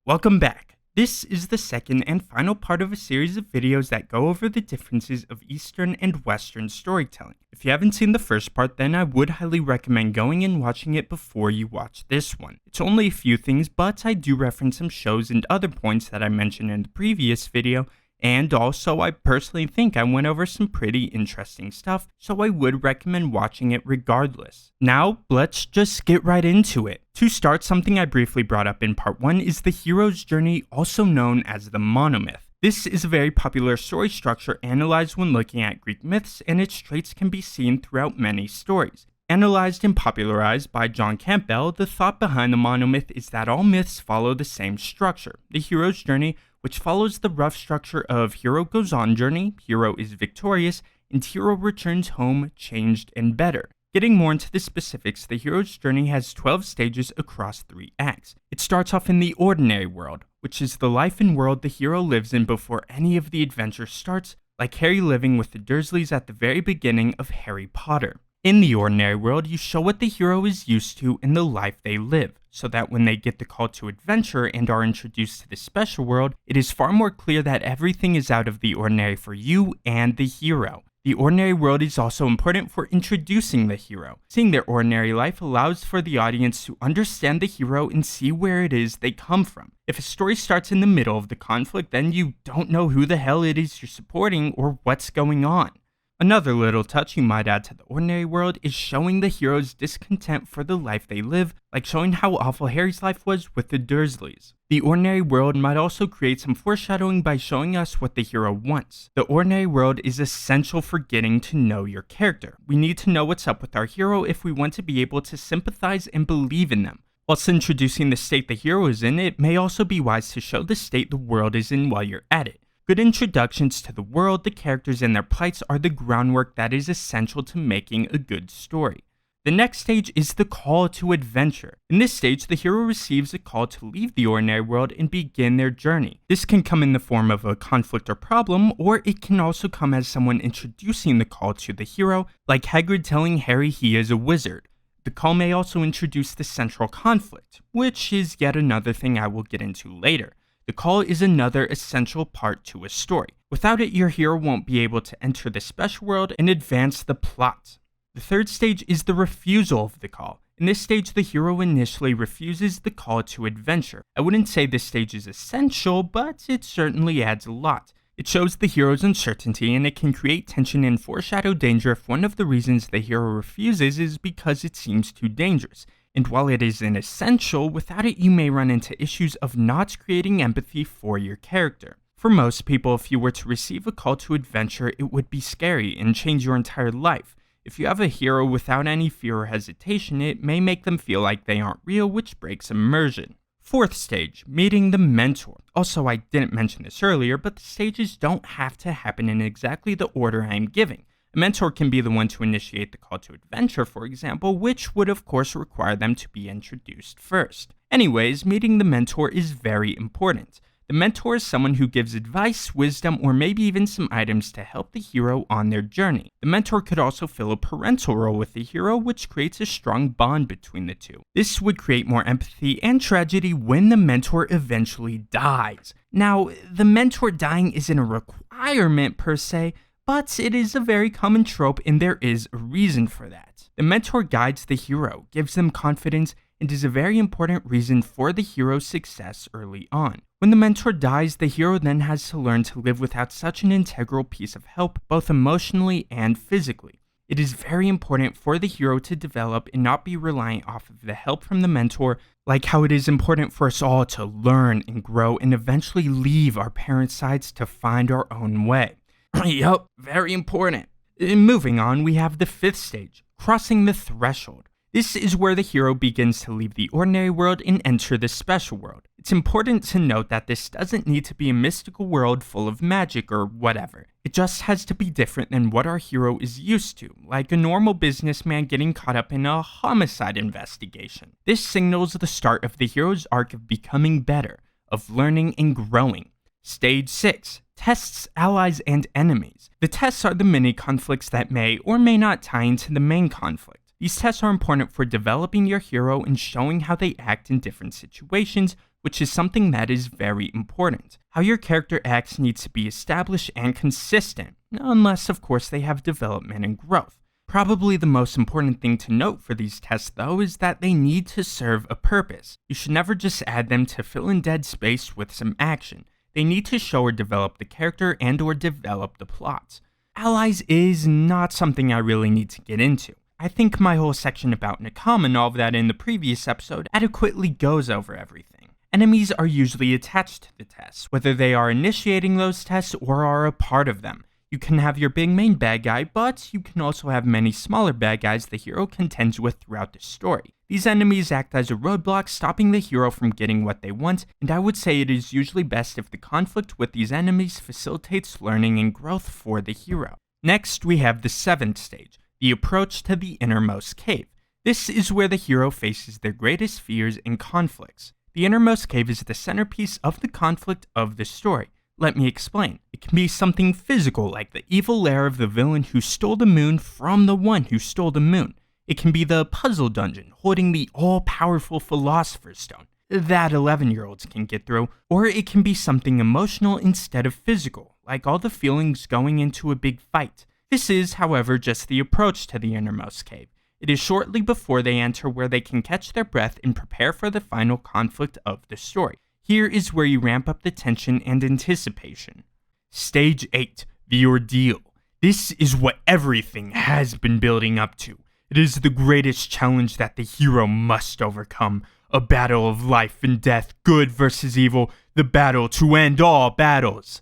Welcome back. This is the second and final part of a series of videos that go over the differences of Eastern and Western storytelling. If you haven't seen the first part, then I would highly recommend going and watching it before you watch this one. It's only a few things, but I do reference some shows and other points that I mentioned in the previous video, and also I personally think I went over some pretty interesting stuff, so I would recommend watching it regardless. Now, let's just get right into it. To start, something I briefly brought up in part 1 is the hero's journey, also known as the monomyth. This is a very popular story structure analyzed when looking at Greek myths, and its traits can be seen throughout many stories. Analyzed and popularized by John Campbell, the thought behind the monomyth is that all myths follow the same structure. The hero's journey, which follows the rough structure of hero goes on journey, hero is victorious, and hero returns home changed and better. Getting more into the specifics, the hero's journey has 12 stages across 3 acts. It starts off in the ordinary world, which is the life and world the hero lives in before any of the adventure starts, like Harry living with the Dursleys at the very beginning of Harry Potter. In the ordinary world, you show what the hero is used to in the life they live, so that when they get the call to adventure and are introduced to the special world, it is far more clear that everything is out of the ordinary for you and the hero. The ordinary world is also important for introducing the hero. Seeing their ordinary life allows for the audience to understand the hero and see where it is they come from. If a story starts in the middle of the conflict, then you don't know who the hell it is you're supporting or what's going on. Another little touch you might add to the ordinary world is showing the hero's discontent for the life they live, like showing how awful Harry's life was with the Dursleys. The ordinary world might also create some foreshadowing by showing us what the hero wants. The ordinary world is essential for getting to know your character. We need to know what's up with our hero if we want to be able to sympathize and believe in them. Whilst introducing the state the hero is in, it may also be wise to show the state the world is in while you're at it. Good introductions to the world, the characters, and their plights are the groundwork that is essential to making a good story. The next stage is the call to adventure. In this stage, the hero receives a call to leave the ordinary world and begin their journey. This can come in the form of a conflict or problem, or it can also come as someone introducing the call to the hero, like Hagrid telling Harry he is a wizard. The call may also introduce the central conflict, which is yet another thing I will get into later. The call is another essential part to a story. Without it, your hero won't be able to enter the special world and advance the plot. The third stage is the refusal of the call. In this stage, the hero initially refuses the call to adventure. I wouldn't say this stage is essential, but it certainly adds a lot. It shows the hero's uncertainty, and it can create tension and foreshadow danger if one of the reasons the hero refuses is because it seems too dangerous. And while it is an essential, without it you may run into issues of not creating empathy for your character. For most people, if you were to receive a call to adventure, it would be scary and change your entire life. If you have a hero without any fear or hesitation, it may make them feel like they aren't real, which breaks immersion. Fourth stage, meeting the mentor. Also, I didn't mention this earlier, but the stages don't have to happen in exactly the order I am giving. A mentor can be the one to initiate the call to adventure, for example, which would of course require them to be introduced first. Anyways, meeting the mentor is very important. The mentor is someone who gives advice, wisdom, or maybe even some items to help the hero on their journey. The mentor could also fill a parental role with the hero, which creates a strong bond between the two. This would create more empathy and tragedy when the mentor eventually dies. Now, the mentor dying isn't a requirement per se, but it is a very common trope and there is a reason for that. The mentor guides the hero, gives them confidence, and is a very important reason for the hero's success early on. When the mentor dies, the hero then has to learn to live without such an integral piece of help, both emotionally and physically. It is very important for the hero to develop and not be reliant off of the help from the mentor, like how it is important for us all to learn and grow and eventually leave our parents' sides to find our own way. Yup, very important. Moving on, we have the fifth stage, crossing the threshold. This is where the hero begins to leave the ordinary world and enter the special world. It's important to note that this doesn't need to be a mystical world full of magic or whatever. It just has to be different than what our hero is used to, like a normal businessman getting caught up in a homicide investigation. This signals the start of the hero's arc of becoming better, of learning and growing. Stage 6. Tests, allies, and enemies. The tests are the mini conflicts that may or may not tie into the main conflict. These tests are important for developing your hero and showing how they act in different situations, which is something that is very important. How your character acts needs to be established and consistent, unless of course they have development and growth. Probably the most important thing to note for these tests though is that they need to serve a purpose. You should never just add them to fill in dead space with some action. They need to show or develop the character and or develop the plot. Allies is not something I really need to get into. I think my whole section about Nakam and all of that in the previous episode adequately goes over everything. Enemies are usually attached to the tests, whether they are initiating those tests or are a part of them. You can have your big main bad guy, but you can also have many smaller bad guys the hero contends with throughout the story. These enemies act as a roadblock, stopping the hero from getting what they want, and I would say it is usually best if the conflict with these enemies facilitates learning and growth for the hero. Next, we have the 7th stage, the approach to the innermost cave. This is where the hero faces their greatest fears and conflicts. The innermost cave is the centerpiece of the conflict of the story. Let me explain. It can be something physical, like the evil lair of the villain who stole the moon from the one who stole the moon. It can be the puzzle dungeon, holding the all-powerful Philosopher's Stone that 11-year-olds can get through, or it can be something emotional instead of physical, like all the feelings going into a big fight. This is, however, just the approach to the innermost cave. It is shortly before they enter where they can catch their breath and prepare for the final conflict of the story. Here is where you ramp up the tension and anticipation. Stage 8, the ordeal. This is what everything has been building up to. It is the greatest challenge that the hero must overcome. A battle of life and death, good versus evil, the battle to end all battles.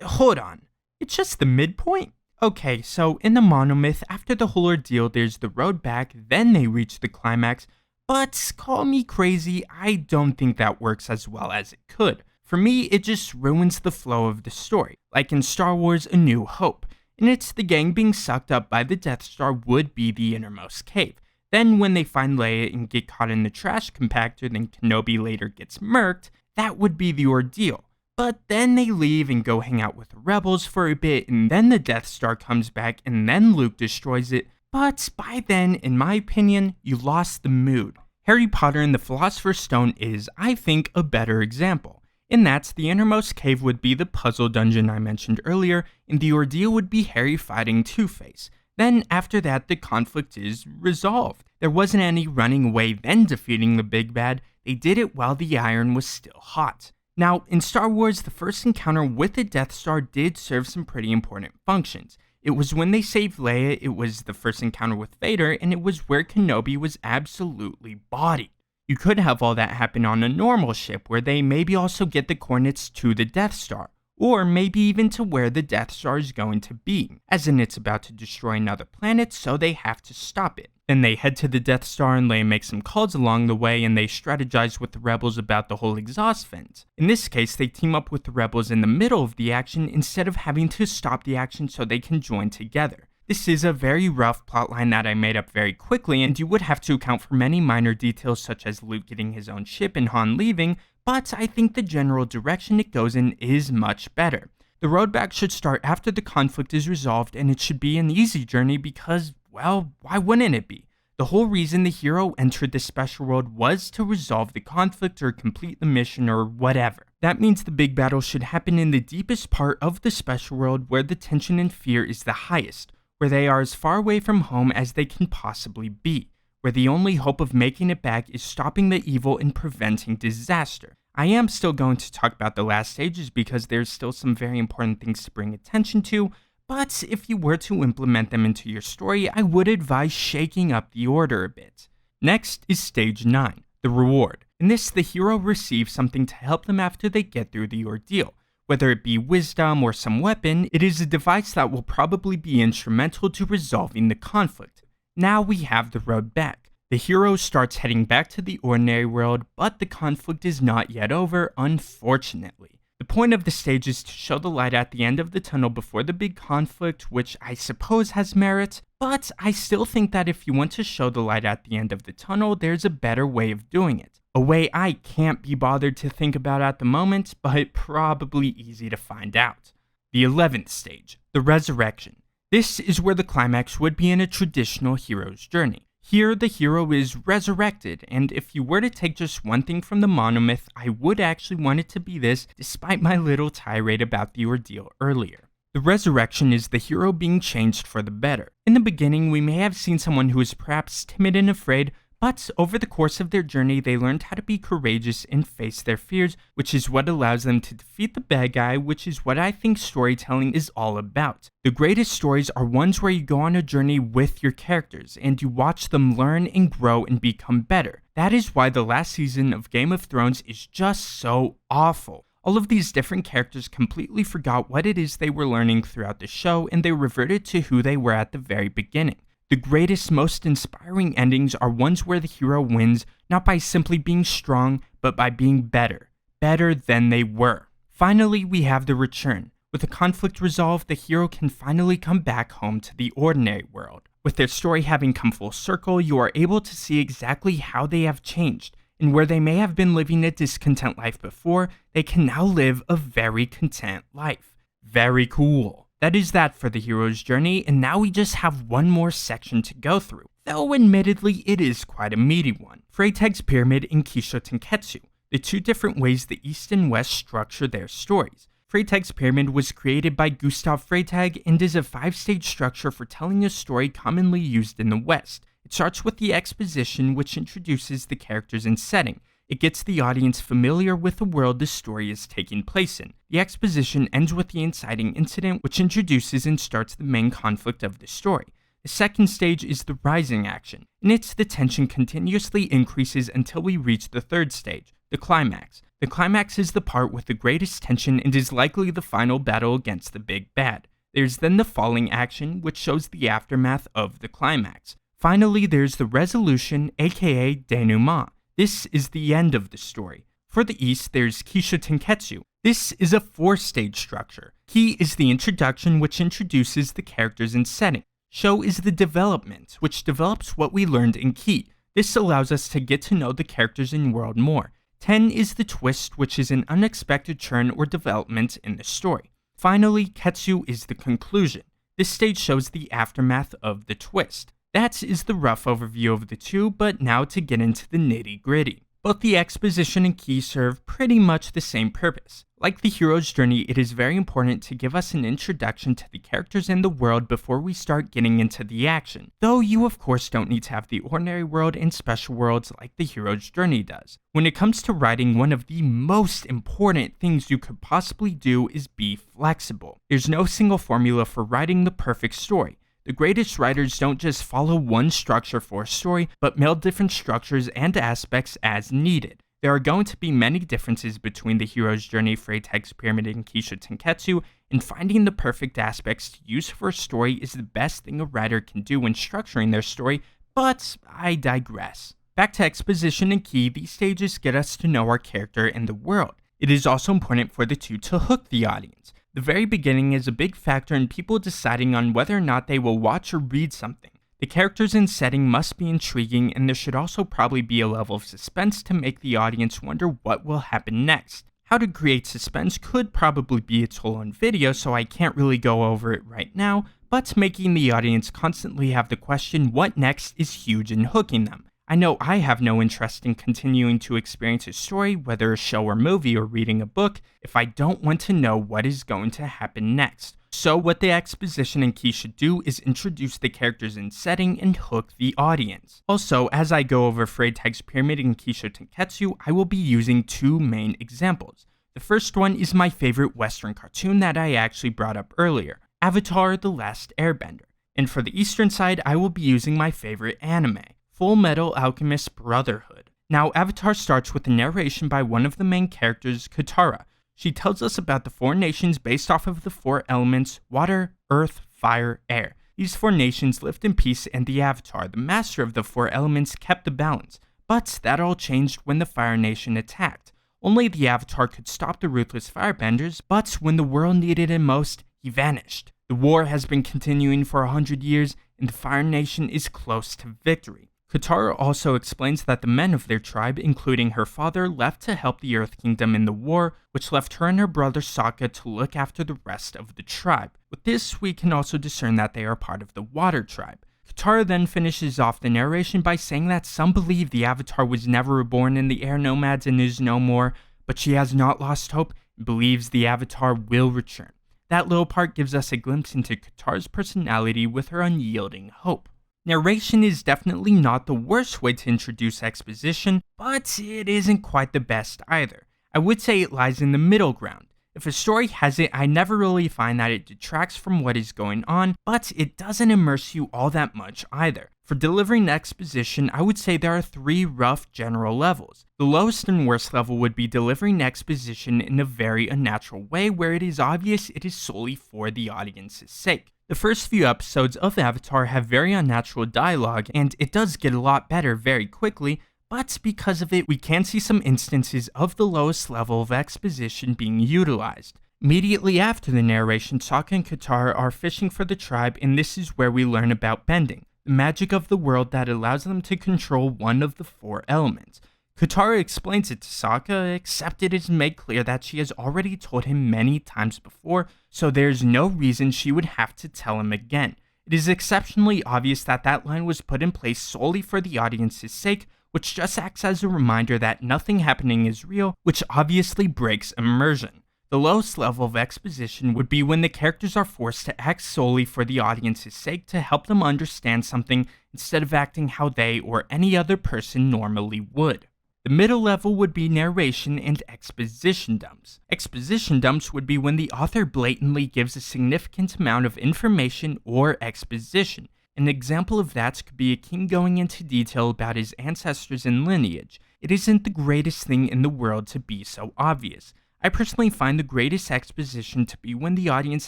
Hold on, it's just the midpoint? Okay, so in the monomyth, after the whole ordeal, there's the road back, then they reach the climax. But call me crazy, I don't think that works as well as it could. For me, it just ruins the flow of the story, like in Star Wars A New Hope. And it's the gang being sucked up by the Death Star would be the innermost cave. Then when they find Leia and get caught in the trash compactor, then Kenobi later gets murked, that would be the ordeal. But then they leave and go hang out with the rebels for a bit, and then the Death Star comes back, and then Luke destroys it. But by then, in my opinion, you lost the mood. Harry Potter and the Philosopher's Stone is, I think, a better example. In that, the innermost cave would be the puzzle dungeon I mentioned earlier, and the ordeal would be Harry fighting Two-Face. Then, after that, the conflict is resolved. There wasn't any running away then defeating the big bad, they did it while the iron was still hot. Now, in Star Wars, the first encounter with the Death Star did serve some pretty important functions. It was when they saved Leia, it was the first encounter with Vader, and it was where Kenobi was absolutely bodied. You could have all that happen on a normal ship, where they maybe also get the coordinates to the Death Star, or maybe even to where the Death Star is going to be, as in it's about to destroy another planet, so they have to stop it. Then they head to the Death Star and Leia makes some calls along the way, and they strategize with the rebels about the whole exhaust vent. In this case, they team up with the rebels in the middle of the action instead of having to stop the action so they can join together. This is a very rough plotline that I made up very quickly, and you would have to account for many minor details such as Luke getting his own ship and Han leaving, but I think the general direction it goes in is much better. The road back should start after the conflict is resolved, and it should be an easy journey because, well, why wouldn't it be? The whole reason the hero entered the special world was to resolve the conflict or complete the mission or whatever. That means the big battle should happen in the deepest part of the special world where the tension and fear is the highest, where they are as far away from home as they can possibly be, where the only hope of making it back is stopping the evil and preventing disaster. I am still going to talk about the last stages because there's still some very important things to bring attention to, but if you were to implement them into your story, I would advise shaking up the order a bit. Next is Stage 9, the reward. In this, the hero receives something to help them after they get through the ordeal. Whether it be wisdom or some weapon, it is a device that will probably be instrumental to resolving the conflict. Now we have the road back. The hero starts heading back to the ordinary world, but the conflict is not yet over, unfortunately. The point of the stage is to show the light at the end of the tunnel before the big conflict, which I suppose has merit, but I still think that if you want to show the light at the end of the tunnel, there's a better way of doing it. A way I can't be bothered to think about at the moment, but probably easy to find out. The 11th stage, the resurrection. This is where the climax would be in a traditional hero's journey. Here, the hero is resurrected, and if you were to take just one thing from the monomyth, I would actually want it to be this, despite my little tirade about the ordeal earlier. The resurrection is the hero being changed for the better. In the beginning, we may have seen someone who is perhaps timid and afraid, but over the course of their journey, they learned how to be courageous and face their fears, which is what allows them to defeat the bad guy, which is what I think storytelling is all about. The greatest stories are ones where you go on a journey with your characters, and you watch them learn and grow and become better. That is why the last season of Game of Thrones is just so awful. All of these different characters completely forgot what it is they were learning throughout the show, and they reverted to who they were at the very beginning. The greatest, most inspiring endings are ones where the hero wins, not by simply being strong, but by being better than they were. Finally, we have the return. With the conflict resolved, the hero can finally come back home to the ordinary world. With their story having come full circle, you are able to see exactly how they have changed, and where they may have been living a discontent life before, they can now live a very content life. Very cool. That is that for the hero's journey, and now we just have one more section to go through, though admittedly it is quite a meaty one. Freytag's Pyramid and Kisho Tenketsu, the two different ways the East and West structure their stories. Freytag's Pyramid was created by Gustav Freytag and is a 5-stage structure for telling a story commonly used in the West. It starts with the exposition, which introduces the characters and setting. It gets the audience familiar with the world the story is taking place in. The exposition ends with the inciting incident, which introduces and starts the main conflict of the story. The second stage is the rising action. In it, the tension continuously increases until we reach the third stage, the climax. The climax is the part with the greatest tension and is likely the final battle against the big bad. There's then the falling action, which shows the aftermath of the climax. Finally, there's the resolution, aka denouement. This is the end of the story. For the East, there's Kisho Tenketsu. This is a 4-stage structure. Ki is the introduction, which introduces the characters and setting. Sho is the development, which develops what we learned in Ki. This allows us to get to know the characters and world more. Ten is the twist, which is an unexpected turn or development in the story. Finally, Ketsu is the conclusion. This stage shows the aftermath of the twist. That is the rough overview of the two, but now to get into the nitty-gritty. Both the exposition and Ki serve pretty much the same purpose. Like the hero's journey, it is very important to give us an introduction to the characters and the world before we start getting into the action. Though you of course don't need to have the ordinary world and special worlds like the hero's journey does. When it comes to writing, one of the most important things you could possibly do is be flexible. There's no single formula for writing the perfect story. The greatest writers don't just follow one structure for a story, but meld different structures and aspects as needed. There are going to be many differences between the hero's journey, Freytag's Pyramid, and Kisho Tenketsu, and finding the perfect aspects to use for a story is the best thing a writer can do when structuring their story, but I digress. Back to exposition and Ki, these stages get us to know our character and the world. It is also important for the two to hook the audience. The very beginning is a big factor in people deciding on whether or not they will watch or read something. The characters and setting must be intriguing, and there should also probably be a level of suspense to make the audience wonder what will happen next. How to create suspense could probably be its whole own video, so I can't really go over it right now, but making the audience constantly have the question what next is huge in hooking them. I know I have no interest in continuing to experience a story, whether a show or movie or reading a book, if I don't want to know what is going to happen next. So what the exposition and Ki should do is introduce the characters and setting and hook the audience. Also, as I go over Freytag's Pyramid and Kisho Tenketsu, I will be using two main examples. The first one is my favorite Western cartoon that I actually brought up earlier, Avatar: The Last Airbender. And for the Eastern side, I will be using my favorite anime, Full Metal Alchemist Brotherhood. Now, Avatar starts with a narration by one of the main characters, Katara. She tells us about the 4 nations based off of the 4 elements: water, earth, fire, air. These 4 nations lived in peace, and the Avatar, the master of the 4 elements, kept the balance. But that all changed when the Fire Nation attacked. Only the Avatar could stop the ruthless firebenders, but when the world needed him most, he vanished. The war has been continuing for 100 years, and the Fire Nation is close to victory. Katara also explains that the men of their tribe, including her father, left to help the Earth Kingdom in the war, which left her and her brother Sokka to look after the rest of the tribe. With this, we can also discern that they are part of the Water Tribe. Katara then finishes off the narration by saying that some believe the Avatar was never reborn in the air nomads and is no more, but she has not lost hope and believes the Avatar will return. That little part gives us a glimpse into Katara's personality with her unyielding hope. Narration is definitely not the worst way to introduce exposition, but it isn't quite the best either. I would say it lies in the middle ground. If a story has it, I never really find that it detracts from what is going on, but it doesn't immerse you all that much either. For delivering exposition, I would say there are 3 rough general levels. The lowest and worst level would be delivering exposition in a very unnatural way where it is obvious it is solely for the audience's sake. The first few episodes of Avatar have very unnatural dialogue, and it does get a lot better very quickly, but because of it, we can see some instances of the lowest level of exposition being utilized. Immediately after the narration, Sokka and Katara are fishing for the tribe, and this is where we learn about bending, the magic of the world that allows them to control one of the 4 elements. Katara explains it to Sokka, except it is made clear that she has already told him many times before, so there's no reason she would have to tell him again. It is exceptionally obvious that that line was put in place solely for the audience's sake, which just acts as a reminder that nothing happening is real, which obviously breaks immersion. The lowest level of exposition would be when the characters are forced to act solely for the audience's sake to help them understand something instead of acting how they or any other person normally would. The middle level would be narration and exposition dumps. Exposition dumps would be when the author blatantly gives a significant amount of information or exposition. An example of that could be a king going into detail about his ancestors and lineage. It isn't the greatest thing in the world to be so obvious. I personally find the greatest exposition to be when the audience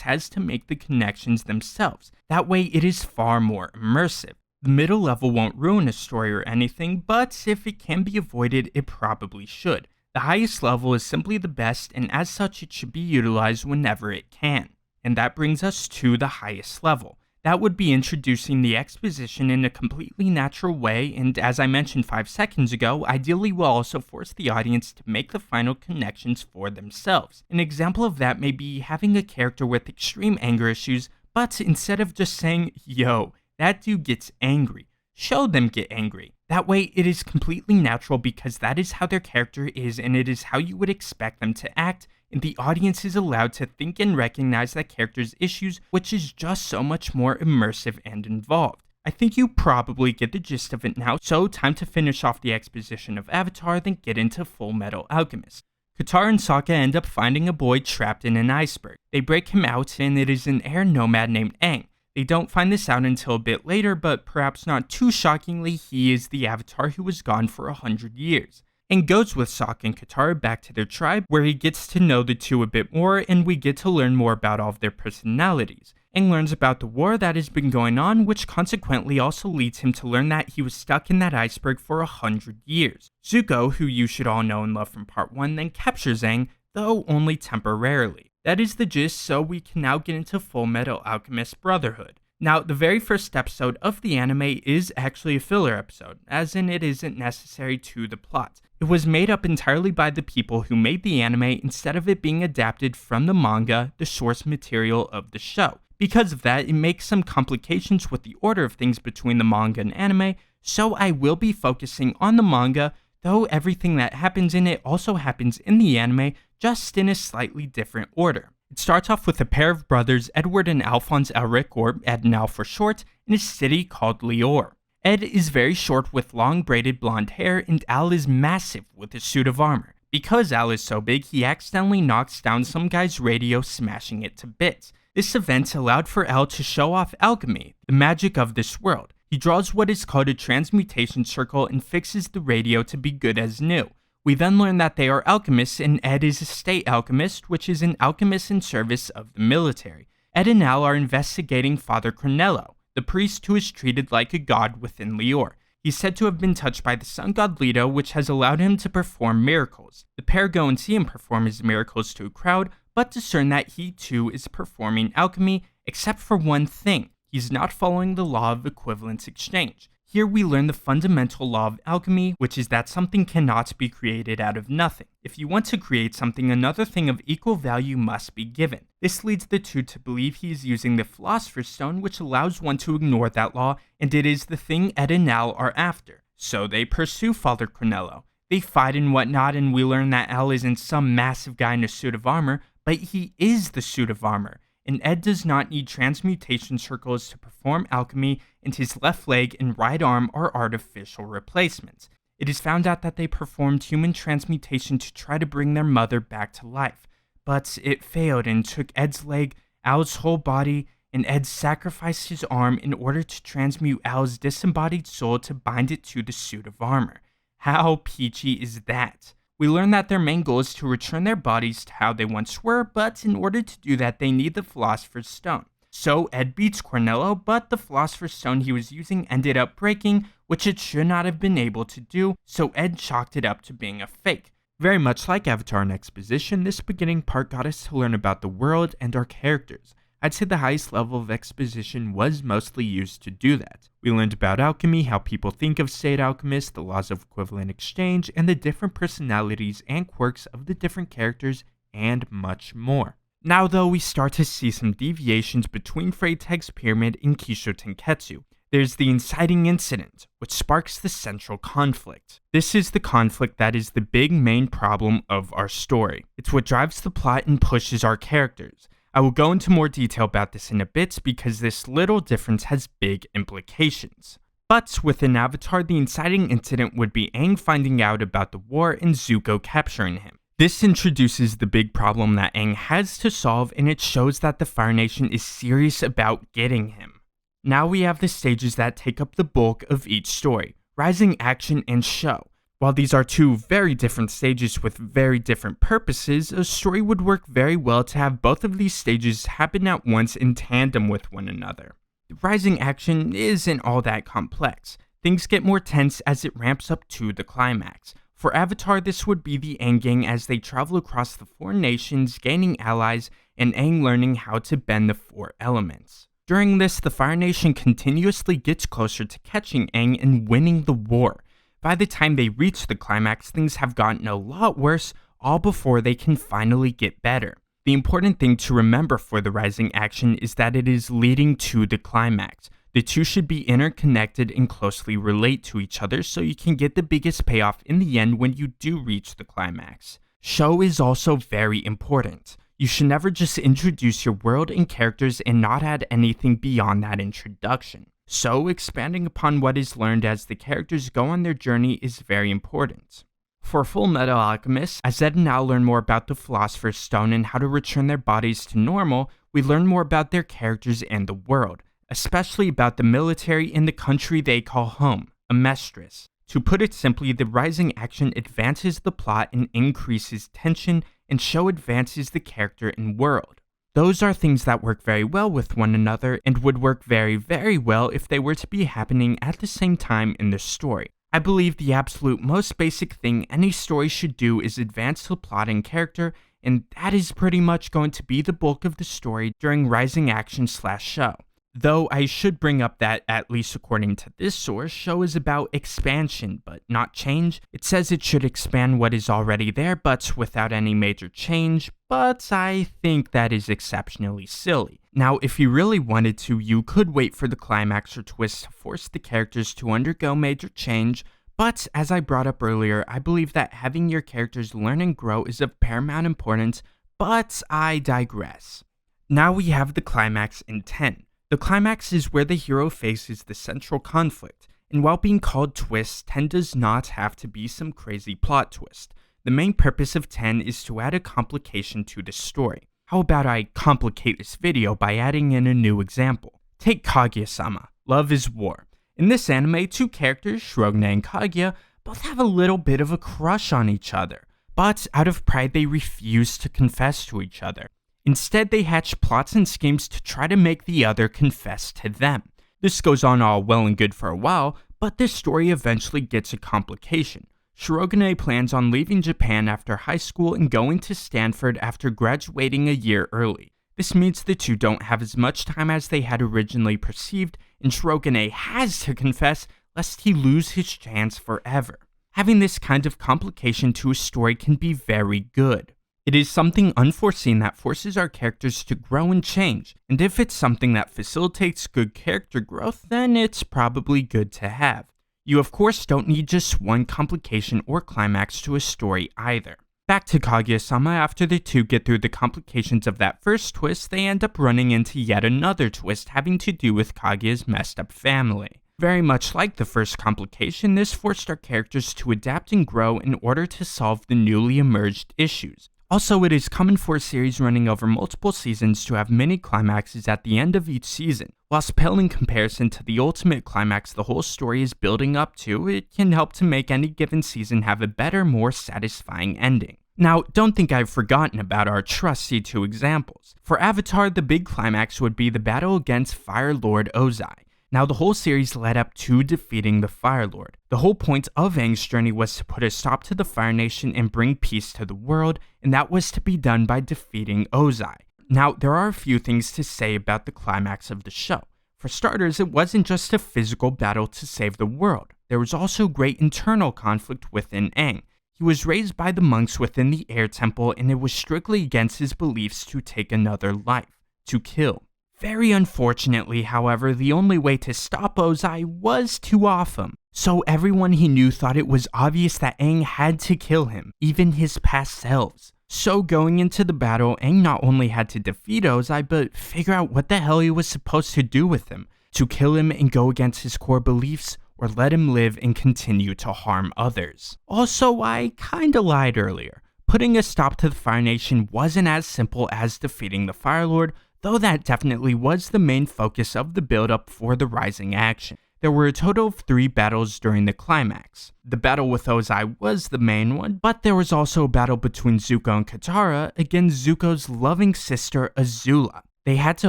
has to make the connections themselves. That way it is far more immersive. The middle level won't ruin a story or anything, but if it can be avoided, it probably should. The highest level is simply the best, and as such it should be utilized whenever it can. And that brings us to the highest level. That would be introducing the exposition in a completely natural way, and as I mentioned 5 seconds ago, ideally will also force the audience to make the final connections for themselves. An example of that may be having a character with extreme anger issues, but instead of just saying, yo, that dude gets angry, show them get angry. That way it is completely natural because that is how their character is and it is how you would expect them to act, and the audience is allowed to think and recognize that character's issues, which is just so much more immersive and involved. I think you probably get the gist of it now, so time to finish off the exposition of Avatar, then get into Full Metal Alchemist. Katara and Sokka end up finding a boy trapped in an iceberg. They break him out, and it is an air nomad named Aang. They don't find this out until a bit later, but perhaps not too shockingly, he is the Avatar who was gone for 100 years. Aang goes with Sokka and Katara back to their tribe, where he gets to know the two a bit more, and we get to learn more about all of their personalities. Aang learns about the war that has been going on, which consequently also leads him to learn that he was stuck in that iceberg for 100 years. Zuko, who you should all know and love from part 1, then captures Aang, though only temporarily. That is the gist, so we can now get into Full Metal Alchemist Brotherhood. Now, the very first episode of the anime is actually a filler episode, as in it isn't necessary to the plot. It was made up entirely by the people who made the anime instead of it being adapted from the manga, the source material of the show. Because of that, it makes some complications with the order of things between the manga and anime, so I will be focusing on the manga, though everything that happens in it also happens in the anime, just in a slightly different order. It starts off with a pair of brothers, Edward and Alphonse Elric, or Ed and Al for short, in a city called Lior. Ed is very short with long braided blonde hair, and Al is massive with a suit of armor. Because Al is so big, he accidentally knocks down some guy's radio, smashing it to bits. This event allowed for Al to show off alchemy, the magic of this world. He draws what is called a transmutation circle and fixes the radio to be good as new. We then learn that they are alchemists, and Ed is a state alchemist, which is an alchemist in service of the military. Ed and Al are investigating Father Cornello, the priest who is treated like a god within Lior. He's said to have been touched by the sun god Leto, which has allowed him to perform miracles. The pair go and see him perform his miracles to a crowd, but discern that he too is performing alchemy, except for one thing. He's not following the law of equivalence exchange. Here we learn the fundamental law of alchemy, which is that something cannot be created out of nothing. If you want to create something, another thing of equal value must be given. This leads the two to believe he is using the Philosopher's Stone, which allows one to ignore that law, and it is the thing Ed and Al are after. So they pursue Father Cornello. They fight and whatnot, and we learn that Al isn't some massive guy in a suit of armor, but he is the suit of armor. And Ed does not need transmutation circles to perform alchemy, and his left leg and right arm are artificial replacements. It is found out that they performed human transmutation to try to bring their mother back to life, but it failed and took Ed's leg, Al's whole body, and Ed sacrificed his arm in order to transmute Al's disembodied soul to bind it to the suit of armor. How peachy is that? We learn that their main goal is to return their bodies to how they once were, but in order to do that, they need the Philosopher's Stone. So Ed beats Cornello, but the Philosopher's Stone he was using ended up breaking, which it should not have been able to do, so Ed chalked it up to being a fake. Very much like Avatar and Exposition, this beginning part got us to learn about the world and our characters. I'd say the highest level of exposition was mostly used to do that. We learned about alchemy, how people think of state alchemists, the laws of equivalent exchange, and the different personalities and quirks of the different characters, and much more. Now though, we start to see some deviations between Freytag's Pyramid and Kisho Tenketsu. There's the inciting incident, which sparks the central conflict. This is the conflict that is the big main problem of our story. It's what drives the plot and pushes our characters. I will go into more detail about this in a bit because this little difference has big implications. But within Avatar, the inciting incident would be Aang finding out about the war and Zuko capturing him. This introduces the big problem that Aang has to solve, and it shows that the Fire Nation is serious about getting him. Now we have the stages that take up the bulk of each story: Rising, Action, and Show. While these are two very different stages with very different purposes, a story would work very well to have both of these stages happen at once in tandem with one another. The Rising Action isn't all that complex. Things get more tense as it ramps up to the climax. For Avatar, this would be the Aang gang as they travel across the 4 nations, gaining allies, and Aang learning how to bend the 4 elements. During this, the Fire Nation continuously gets closer to catching Aang and winning the war. By the time they reach the climax, things have gotten a lot worse, all before they can finally get better. The important thing to remember for the Rising Action is that it is leading to the climax. The two should be interconnected and closely relate to each other so you can get the biggest payoff in the end when you do reach the climax. Show is also very important. You should never just introduce your world and characters and not add anything beyond that introduction. So, expanding upon what is learned as the characters go on their journey is very important. For Full Metal Alchemist, as Ed and Al learn more about the Philosopher's Stone and how to return their bodies to normal, we learn more about their characters and the world, especially about the military in the country they call home, Amestris. To put it simply, the Rising Action advances the plot and increases tension, and Show advances the character and world. Those are things that work very well with one another and would work very, very well if they were to be happening at the same time in the story. I believe the absolute most basic thing any story should do is advance the plot and character, and that is pretty much going to be the bulk of the story during Rising Action / Show. Though I should bring up that, at least according to this source, Show is about expansion, but not change. It says it should expand what is already there, but without any major change, but I think that is exceptionally silly. Now, if you really wanted to, you could wait for the climax or twist to force the characters to undergo major change, but as I brought up earlier, I believe that having your characters learn and grow is of paramount importance, but I digress. Now we have the climax in 10. The climax is where the hero faces the central conflict, and while being called twist, 10 does not have to be some crazy plot twist. The main purpose of 10 is to add a complication to the story. How about I complicate this video by adding in a new example? Take Kaguya-sama, Love is War. In this anime, 2 characters, Shirogane and Kaguya, both have a little bit of a crush on each other, but out of pride they refuse to confess to each other. Instead, they hatch plots and schemes to try to make the other confess to them. This goes on all well and good for a while, but this story eventually gets a complication. Shirogane plans on leaving Japan after high school and going to Stanford after graduating a year early. This means the two don't have as much time as they had originally perceived, and Shirogane has to confess, lest he lose his chance forever. Having this kind of complication to a story can be very good. It is something unforeseen that forces our characters to grow and change, and if it's something that facilitates good character growth, then it's probably good to have. You of course don't need just one complication or climax to a story either. Back to Kaguya-sama, after the two get through the complications of that first twist, they end up running into yet another twist having to do with Kaguya's messed up family. Very much like the first complication, this forced our characters to adapt and grow in order to solve the newly emerged issues. Also, it is common for a series running over multiple seasons to have many climaxes at the end of each season. Whilst pale in comparison to the ultimate climax the whole story is building up to, it can help to make any given season have a better, more satisfying ending. Now, don't think I've forgotten about our trusty two examples. For Avatar, the big climax would be the battle against Fire Lord Ozai. Now, the whole series led up to defeating the Fire Lord. The whole point of Aang's journey was to put a stop to the Fire Nation and bring peace to the world, and that was to be done by defeating Ozai. Now, there are a few things to say about the climax of the show. For starters, it wasn't just a physical battle to save the world. There was also great internal conflict within Aang. He was raised by the monks within the Air Temple, and it was strictly against his beliefs to take another life, to kill. Very unfortunately, however, the only way to stop Ozai was to off him. So everyone he knew thought it was obvious that Aang had to kill him, even his past selves. So going into the battle, Aang not only had to defeat Ozai, but figure out what the hell he was supposed to do with him. To kill him and go against his core beliefs, or let him live and continue to harm others. Also, I kinda lied earlier. Putting a stop to the Fire Nation wasn't as simple as defeating the Fire Lord, though that definitely was the main focus of the build-up for the Rising action. There were a total of 3 battles during the climax. The battle with Ozai was the main one, but there was also a battle between Zuko and Katara against Zuko's loving sister Azula. They had to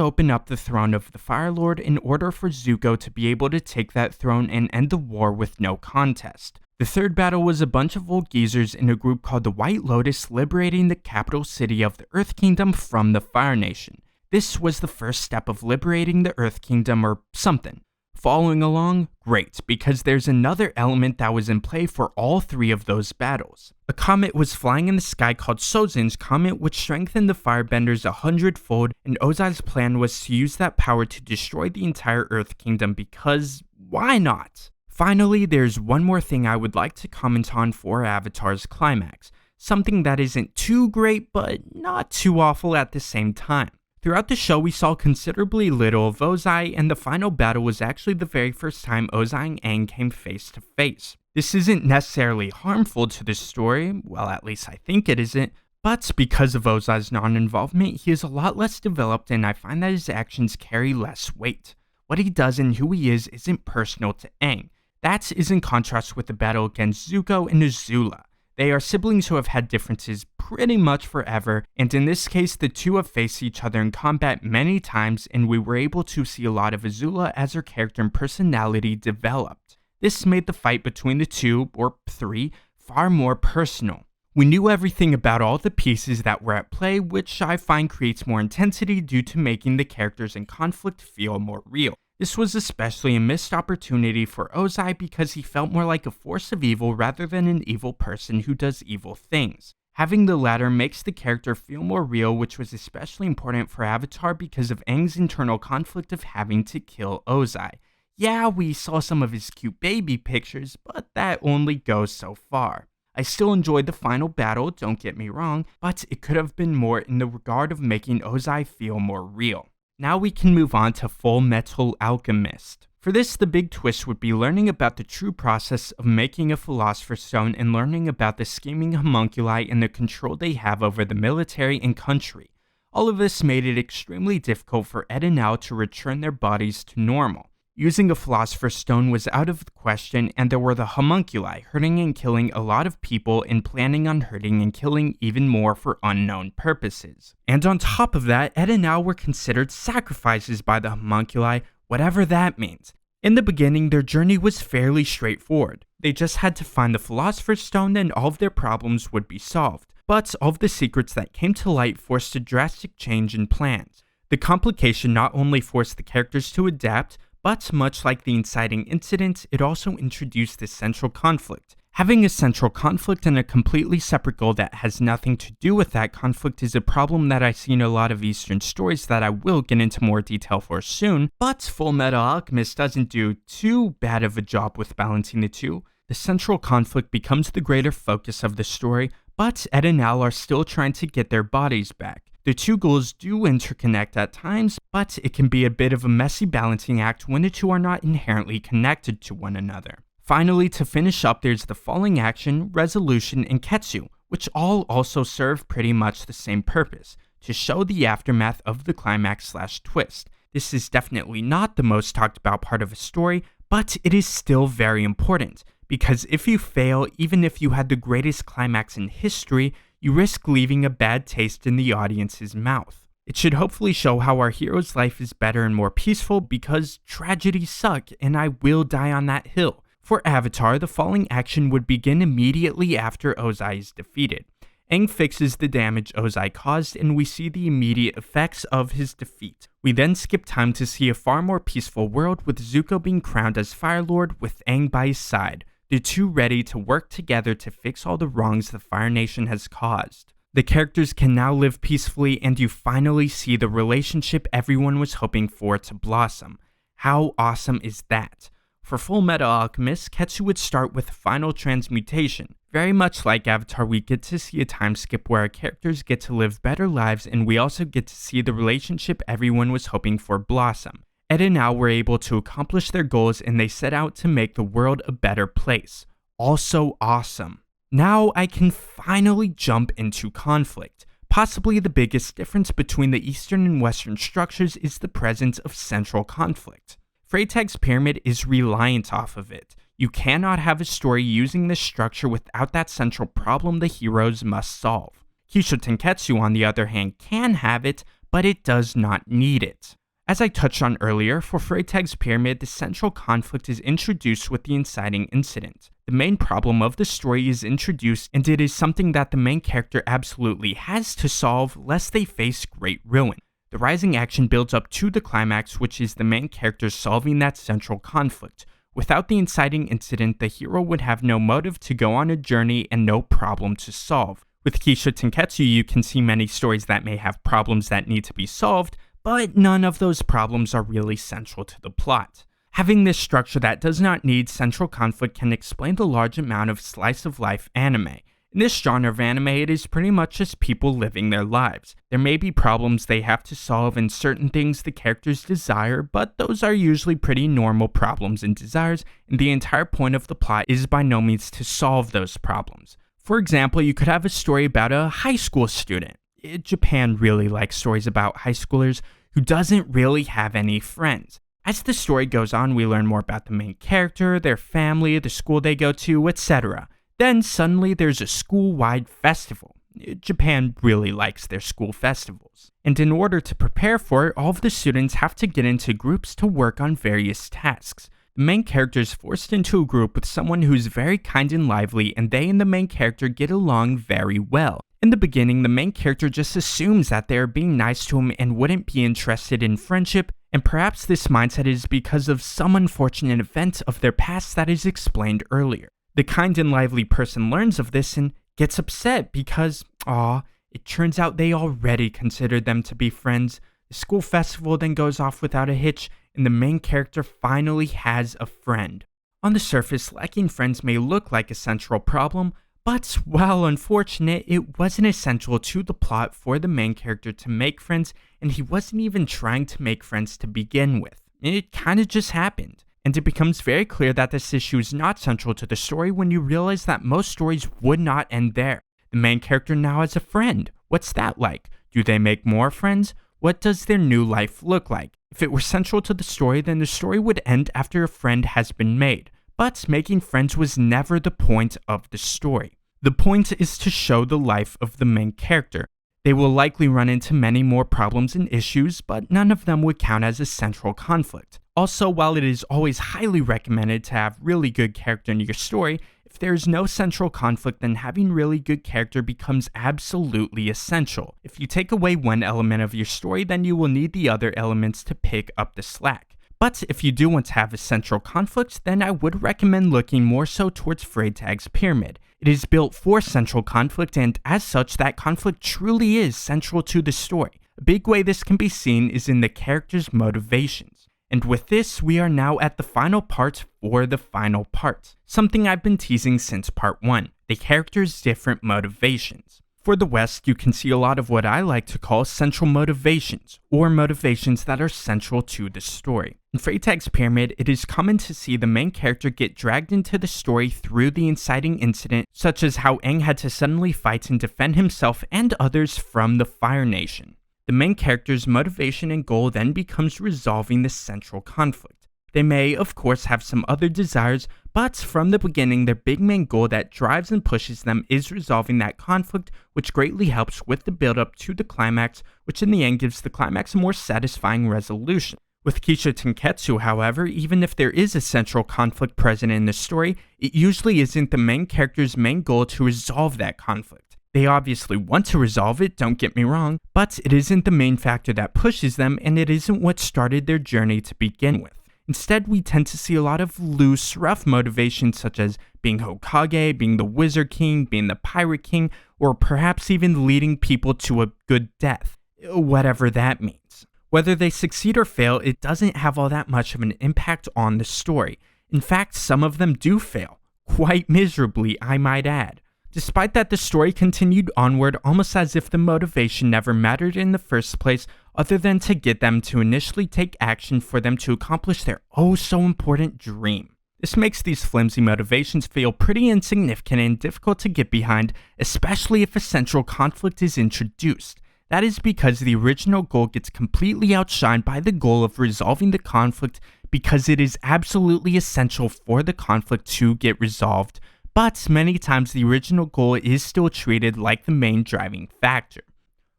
open up the throne of the Fire Lord in order for Zuko to be able to take that throne and end the war with no contest. The third battle was a bunch of old geezers in a group called the White Lotus liberating the capital city of the Earth Kingdom from the Fire Nation. This was the first step of liberating the Earth Kingdom or something. Following along? Great, because there's another element that was in play for all 3 of those battles. A comet was flying in the sky called Sozin's Comet, which strengthened the Firebenders 100-fold, and Ozai's plan was to use that power to destroy the entire Earth Kingdom because why not? Finally, there's one more thing I would like to comment on for Avatar's climax. Something that isn't too great, but not too awful at the same time. Throughout the show, we saw considerably little of Ozai, and the final battle was actually the very first time Ozai and Aang came face to face. This isn't necessarily harmful to the story, well at least I think it isn't, but because of Ozai's non-involvement, he is a lot less developed and I find that his actions carry less weight. What he does and who he is isn't personal to Aang. That is in contrast with the battle against Zuko and Azula. They are siblings who have had differences pretty much forever, and in this case the two have faced each other in combat many times, and we were able to see a lot of Azula as her character and personality developed. This made the fight between the 2, or 3, far more personal. We knew everything about all the pieces that were at play, which I find creates more intensity due to making the characters in conflict feel more real. This was especially a missed opportunity for Ozai because he felt more like a force of evil rather than an evil person who does evil things. Having the latter makes the character feel more real, which was especially important for Avatar because of Aang's internal conflict of having to kill Ozai. Yeah, we saw some of his cute baby pictures, but that only goes so far. I still enjoyed the final battle, don't get me wrong, but it could have been more in the regard of making Ozai feel more real. Now we can move on to Full Metal Alchemist. For this, the big twist would be learning about the true process of making a Philosopher's Stone and learning about the scheming homunculi and the control they have over the military and country. All of this made it extremely difficult for Ed and Al to return their bodies to normal. Using a Philosopher's Stone was out of the question, and there were the homunculi hurting and killing a lot of people and planning on hurting and killing even more for unknown purposes. And on top of that, Ed and Al were considered sacrifices by the homunculi, whatever that means. In the beginning, their journey was fairly straightforward. They just had to find the Philosopher's Stone and all of their problems would be solved. But all of the secrets that came to light forced a drastic change in plans. The complication not only forced the characters to adapt, but much like the inciting incident, it also introduced this central conflict. Having a central conflict and a completely separate goal that has nothing to do with that conflict is a problem that I see in a lot of Eastern stories that I will get into more detail for soon, but Fullmetal Alchemist doesn't do too bad of a job with balancing the two. The central conflict becomes the greater focus of the story, but Ed and Al are still trying to get their bodies back. The two goals do interconnect at times, but it can be a bit of a messy balancing act when the two are not inherently connected to one another. Finally, to finish up, there's the Falling Action, Resolution, and Ketsu, which all also serve pretty much the same purpose, to show the aftermath of the climax/twist. This is definitely not the most talked about part of a story, but it is still very important, because if you fail, even if you had the greatest climax in history, you risk leaving a bad taste in the audience's mouth. It should hopefully show how our hero's life is better and more peaceful, because tragedies suck, and I will die on that hill. For Avatar, the Falling Action would begin immediately after Ozai is defeated. Aang fixes the damage Ozai caused, and we see the immediate effects of his defeat. We then skip time to see a far more peaceful world, with Zuko being crowned as Fire Lord with Aang by his side, the two ready to work together to fix all the wrongs the Fire Nation has caused. The characters can now live peacefully, and you finally see the relationship everyone was hoping for to blossom. How awesome is that? For Fullmetal Alchemist, Ketsu would start with final transmutation. Very much like Avatar, we get to see a time skip where our characters get to live better lives, and we also get to see the relationship everyone was hoping for blossom. Ed and Al were able to accomplish their goals, and they set out to make the world a better place. Also awesome. Now I can finally jump into conflict. Possibly the biggest difference between the Eastern and Western structures is the presence of central conflict. Freytag's pyramid is reliant off of it. You cannot have a story using this structure without that central problem the heroes must solve. Keisho Tenketsu, on the other hand, can have it, but it does not need it. As I touched on earlier, for Freytag's pyramid, the central conflict is introduced with the inciting incident. The main problem of the story is introduced, and it is something that the main character absolutely has to solve lest they face great ruin. The rising action builds up to the climax, which is the main character solving that central conflict. Without the inciting incident, the hero would have no motive to go on a journey and no problem to solve. With Keisho Tenketsu, you can see many stories that may have problems that need to be solved, but none of those problems are really central to the plot. Having this structure that does not need central conflict can explain the large amount of slice-of-life anime. In this genre of anime, it is pretty much just people living their lives. There may be problems they have to solve and certain things the characters desire, but those are usually pretty normal problems and desires, and the entire point of the plot is by no means to solve those problems. For example, you could have a story about a high school student. Japan really likes stories about high schoolers who doesn't really have any friends. As the story goes on, we learn more about the main character, their family, the school they go to, etc. Then suddenly there's a school-wide festival. Japan really likes their school festivals. And in order to prepare for it, all of the students have to get into groups to work on various tasks. The main character is forced into a group with someone who's very kind and lively, and they and the main character get along very well. In the beginning, the main character just assumes that they are being nice to him and wouldn't be interested in friendship, and perhaps this mindset is because of some unfortunate event of their past that is explained earlier. The kind and lively person learns of this and gets upset because, it turns out they already considered them to be friends. The school festival then goes off without a hitch, and the main character finally has a friend. On the surface, lacking friends may look like a central problem, but while unfortunate, it wasn't essential to the plot for the main character to make friends, and he wasn't even trying to make friends to begin with. It kinda just happened. And it becomes very clear that this issue is not central to the story when you realize that most stories would not end there. The main character now has a friend. What's that like? Do they make more friends? What does their new life look like? If it were central to the story, then the story would end after a friend has been made. But making friends was never the point of the story. The point is to show the life of the main character. They will likely run into many more problems and issues, but none of them would count as a central conflict. Also, while it is always highly recommended to have really good character in your story, if there is no central conflict, then having really good character becomes absolutely essential. If you take away one element of your story, then you will need the other elements to pick up the slack. But if you do want to have a central conflict, then I would recommend looking more so towards Freytag's Pyramid. It is built for central conflict, and as such, that conflict truly is central to the story. A big way this can be seen is in the characters' motivations. And with this, we are now at the final part for the final part. Something I've been teasing since part 1, the characters' different motivations. For the West, you can see a lot of what I like to call central motivations, or motivations that are central to the story. In Freytag's Pyramid, it is common to see the main character get dragged into the story through the inciting incident, such as how Aang had to suddenly fight and defend himself and others from the Fire Nation. The main character's motivation and goal then becomes resolving the central conflict. They may, of course, have some other desires, but from the beginning, their big main goal that drives and pushes them is resolving that conflict, which greatly helps with the build-up to the climax, which in the end gives the climax a more satisfying resolution. With Kisha Tenketsu, however, even if there is a central conflict present in the story, it usually isn't the main character's main goal to resolve that conflict. They obviously want to resolve it, don't get me wrong, but it isn't the main factor that pushes them, and it isn't what started their journey to begin with. Instead, we tend to see a lot of loose, rough motivations such as being Hokage, being the Wizard King, being the Pirate King, or perhaps even leading people to a good death, whatever that means. Whether they succeed or fail, it doesn't have all that much of an impact on the story. In fact, some of them do fail, quite miserably, I might add. Despite that, the story continued onward almost as if the motivation never mattered in the first place, other than to get them to initially take action for them to accomplish their oh so important dream. This makes these flimsy motivations feel pretty insignificant and difficult to get behind, especially if a central conflict is introduced. That is because the original goal gets completely outshined by the goal of resolving the conflict because it is absolutely essential for the conflict to get resolved. But many times the original goal is still treated like the main driving factor.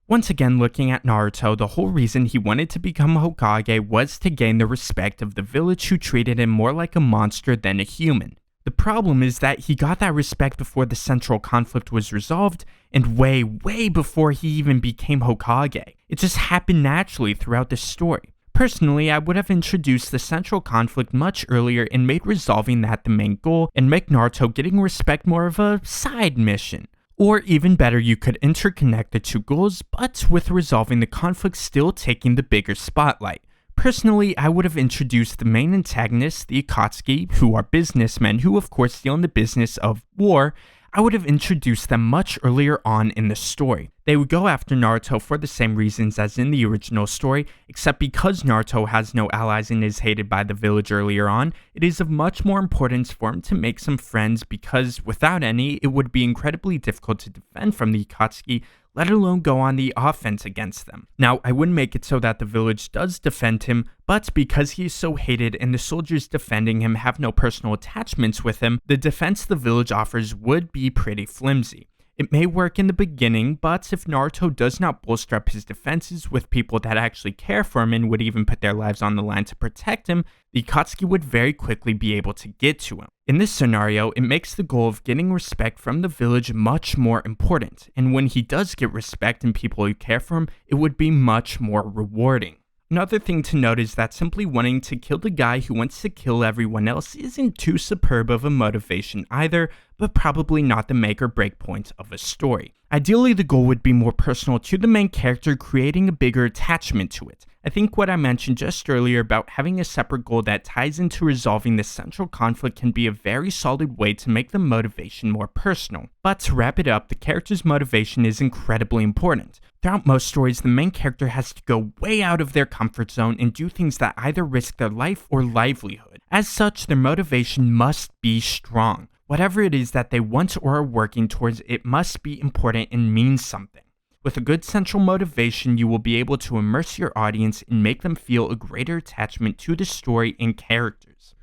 Once again, looking at Naruto, the whole reason he wanted to become Hokage was to gain the respect of the village who treated him more like a monster than a human. The problem is that he got that respect before the central conflict was resolved, and way before he even became Hokage. It just happened naturally throughout the story. Personally, I would have introduced the central conflict much earlier and made resolving that the main goal, and make Naruto getting respect more of a side mission. Or even better, you could interconnect the two goals, but with resolving the conflict still taking the bigger spotlight. Personally, I would have introduced the main antagonists, the Akatsuki, who are businessmen who of course deal in the business of war. I would have introduced them much earlier on in the story. They would go after Naruto for the same reasons as in the original story, except because Naruto has no allies and is hated by the village earlier on, it is of much more importance for him to make some friends because without any, it would be incredibly difficult to defend from the Akatsuki, let alone go on the offense against them. Now, I wouldn't make it so that the village does defend him, but because he is so hated and the soldiers defending him have no personal attachments with him, the defense the village offers would be pretty flimsy. It may work in the beginning, but if Naruto does not bolster up his defenses with people that actually care for him and would even put their lives on the line to protect him, the Akatsuki would very quickly be able to get to him. In this scenario, it makes the goal of getting respect from the village much more important, and when he does get respect and people who care for him, it would be much more rewarding. Another thing to note is that simply wanting to kill the guy who wants to kill everyone else isn't too superb of a motivation either, but probably not the make or break point of a story. Ideally, the goal would be more personal to the main character, creating a bigger attachment to it. I think what I mentioned just earlier about having a separate goal that ties into resolving the central conflict can be a very solid way to make the motivation more personal. But to wrap it up, the character's motivation is incredibly important. Throughout most stories, the main character has to go way out of their comfort zone and do things that either risk their life or livelihood. As such, their motivation must be strong. Whatever it is that they want or are working towards, it must be important and mean something. With a good central motivation, you will be able to immerse your audience and make them feel a greater attachment to the story and characters.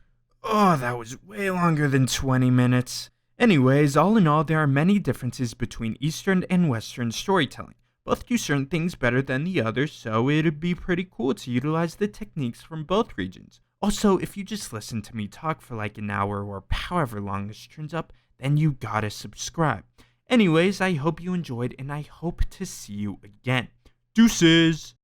Oh, that was way longer than 20 minutes. Anyways, all in all, there are many differences between Eastern and Western storytelling. Both do certain things better than the others, so it'd be pretty cool to utilize the techniques from both regions. Also, if you just listen to me talk for like an hour or however long this turns up, then you gotta subscribe. Anyways, I hope you enjoyed and I hope to see you again. Deuces!